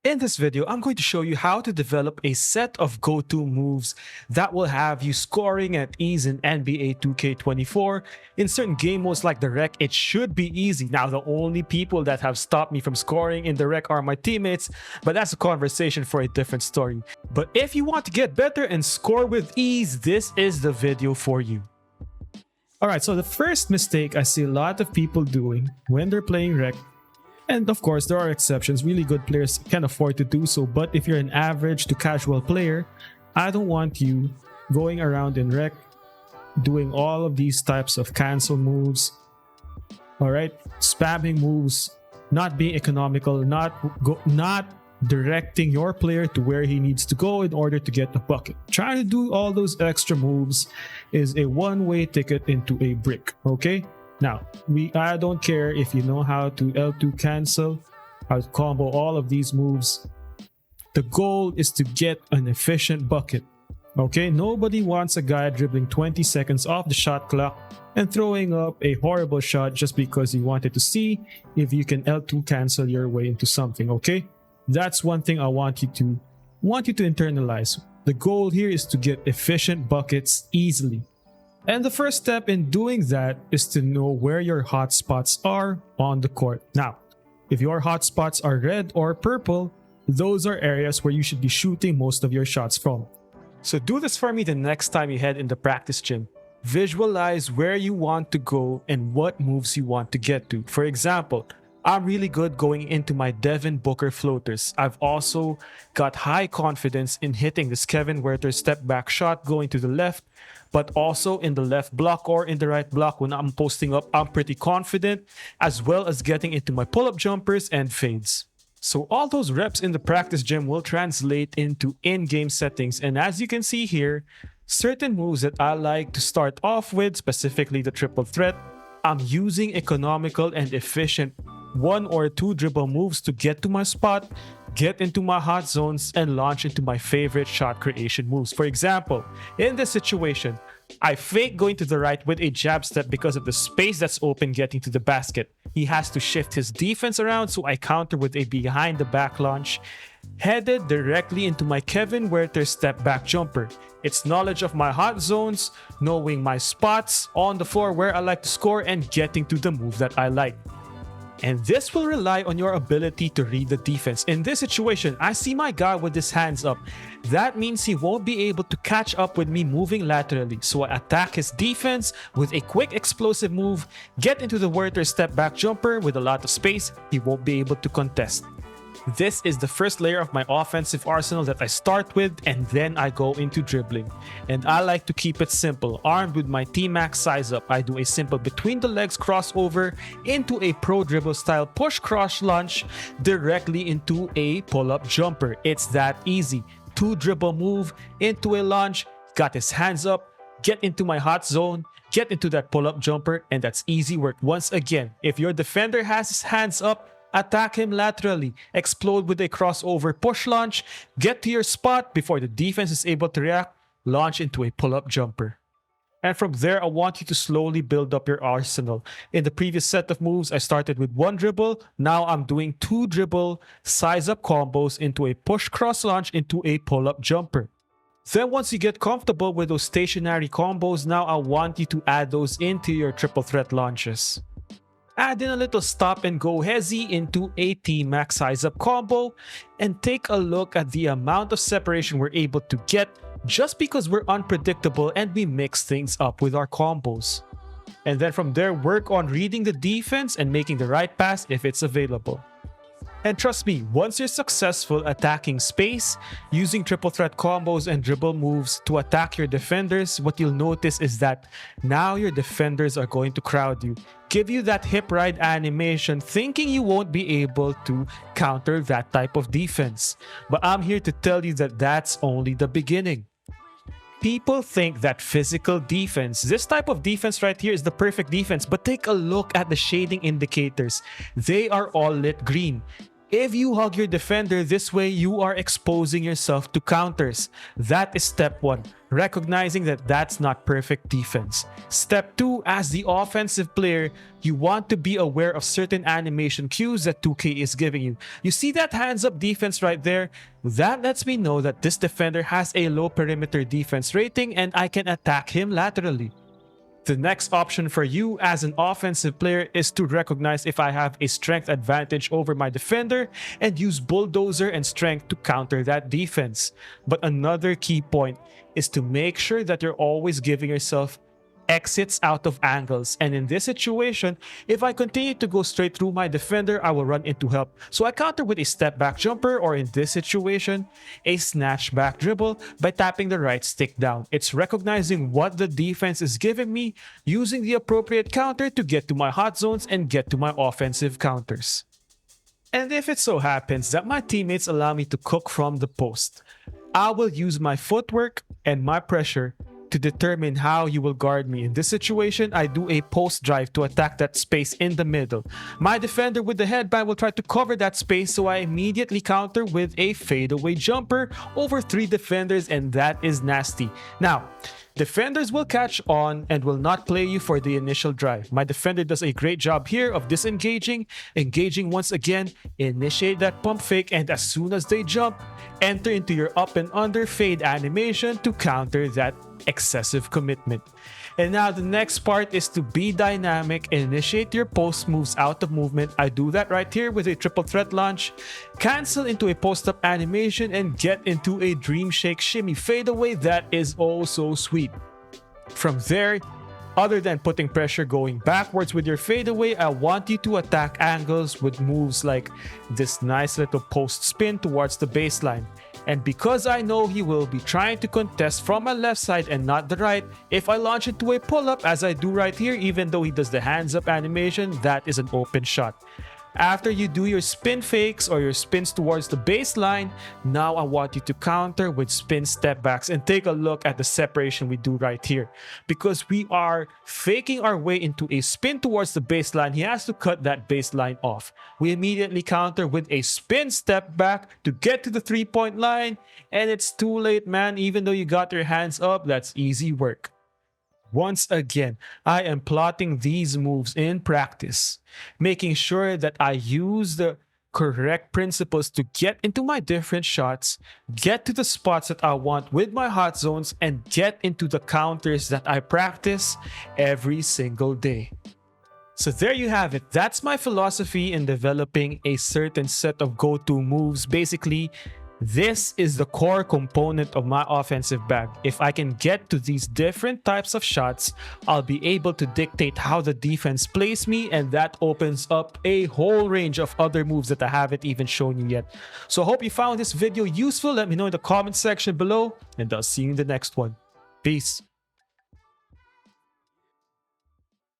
In this video, I'm going to show you how to develop a set of go-to moves that will have you scoring at ease in NBA 2K24. In certain game modes like the Rec, it should be easy. Now, the only people that have stopped me from scoring in the Rec are my teammates, but that's a conversation for a different story. But if you want to get better and score with ease, this is the video for you. Alright, so the first mistake I see a lot of people doing when they're playing Rec, and of course, there are exceptions. Really good players can afford to do so. But if you're an average to casual player, I don't want you going around in Rec doing all of these types of cancel moves. Alright? Spamming moves, not being economical, not directing your player to where he needs to go in order to get the bucket. Trying to do all those extra moves is a one-way ticket into a brick. Okay? Now, I don't care if you know how to L2 cancel, how to combo all of these moves. The goal is to get an efficient bucket. Okay, nobody wants a guy dribbling 20 seconds off the shot clock and throwing up a horrible shot just because he wanted to see if you can L2 cancel your way into something. Okay, that's one thing I want you to internalize. The goal here is to get efficient buckets easily. And the first step in doing that is to know where your hotspots are on the court. Now, if your hotspots are red or purple, those are areas where you should be shooting most of your shots from. So do this for me the next time you head in the practice gym. Visualize where you want to go and what moves you want to get to. For example, I'm really good going into my Devin Booker floaters. I've also got high confidence in hitting this Kevin Werther step back shot going to the left, but also in the left block or in the right block when I'm posting up, I'm pretty confident, as well as getting into my pull-up jumpers and fades. So all those reps in the practice gym will translate into in-game settings, and as you can see here, certain moves that I like to start off with, specifically the triple threat, I'm using economical and efficient 1 or 2 dribble moves to get to my spot, get into my hot zones, and launch into my favorite shot creation moves. For example, in this situation, I fake going to the right with a jab step because of the space that's open getting to the basket. He has to shift his defense around, so I counter with a behind the back launch, headed directly into my Kevin Werther step back jumper. It's knowledge of my hot zones, knowing my spots on the floor where I like to score, and getting to the move that I like. And this will rely on your ability to read the defense. In this situation, I see my guy with his hands up. That means he won't be able to catch up with me moving laterally. So I attack his defense with a quick explosive move, get into the Werther step back jumper with a lot of space he won't be able to contest. This is the first layer of my offensive arsenal that I start with, and then I go into dribbling. And I like to keep it simple. Armed with my T-Max size up, I do a simple between the legs crossover into a pro dribble style push cross launch directly into a pull-up jumper. It's that easy. 2 dribble move into a launch, got his hands up, get into my hot zone, get into that pull-up jumper, and that's easy work. Once again, if your defender has his hands up, attack him laterally, explode with a crossover push launch, get to your spot before the defense is able to react, launch into a pull-up jumper. And from there, I want you to slowly build up your arsenal. In the previous set of moves, I started with 1 dribble. Now I'm doing 2 dribble, size up combos into a push cross launch into a pull-up jumper. Then once you get comfortable with those stationary combos, now I want you to add those into your triple threat launches. Add in a little stop and go hezzy into a T-Max size up combo, and take a look at the amount of separation we're able to get just because we're unpredictable and we mix things up with our combos. And then from there, work on reading the defense and making the right pass if it's available. And trust me, once you're successful attacking space, using triple threat combos and dribble moves to attack your defenders, what you'll notice is that now your defenders are going to crowd you, give you that hip ride animation, thinking you won't be able to counter that type of defense. But I'm here to tell you that that's only the beginning. People think that physical defense, this type of defense right here, is the perfect defense, but take a look at the shading indicators. They are all lit green. If you hug your defender this way, you are exposing yourself to counters. That is step 1, recognizing that that's not perfect defense. Step 2, as the offensive player, you want to be aware of certain animation cues that 2K is giving you. You see that hands up defense right there? That lets me know that this defender has a low perimeter defense rating and I can attack him laterally. The next option for you as an offensive player is to recognize if I have a strength advantage over my defender and use bulldozer and strength to counter that defense. But another key point is to make sure that you're always giving yourself exits out of angles, and in this situation, if I continue to go straight through my defender, I will run into help. So I counter with a step back jumper, or in this situation, a snatch back dribble by tapping the right stick down. It's recognizing what the defense is giving me, using the appropriate counter to get to my hot zones and get to my offensive counters. And if it so happens that my teammates allow me to cook from the post, I will use my footwork and my pressure to determine how you will guard me. In this situation, I do a post drive to attack that space in the middle. My defender with the headband will try to cover that space, so I immediately counter with a fadeaway jumper over 3 defenders, and that is nasty. Now, defenders will catch on and will not play you for the initial drive. My defender does a great job here of disengaging, engaging once again, initiate that pump fake, and as soon as they jump, enter into your up and under fade animation to counter that excessive commitment. And now the next part is to be dynamic and initiate your post moves out of movement. I do that right here with a triple threat launch, cancel into a post up animation, and get into a dream shake shimmy fadeaway that is oh so sweet. From there, other than putting pressure going backwards with your fadeaway, I want you to attack angles with moves like this nice little post spin towards the baseline. And because I know he will be trying to contest from my left side and not the right, if I launch into a pull-up as I do right here, even though he does the hands up animation, that is an open shot. After you do your spin fakes or your spins towards the baseline, now I want you to counter with spin step backs, and take a look at the separation we do right here. Because we are faking our way into a spin towards the baseline, he has to cut that baseline off. We immediately counter with a spin step back to get to the 3-point line, and it's too late, man. Even though you got your hands up, that's easy work. Once again, I am plotting these moves in practice, making sure that I use the correct principles to get into my different shots, get to the spots that I want with my hot zones, and get into the counters that I practice every single day. So there you have it. That's my philosophy in developing a certain set of go-to moves. Basically, this is the core component of my offensive bag. If I can get to these different types of shots, I'll be able to dictate how the defense plays me, and that opens up a whole range of other moves that I haven't even shown you yet. So I hope you found this video useful. Let me know in the comment section below, and I'll see you in the next one. Peace.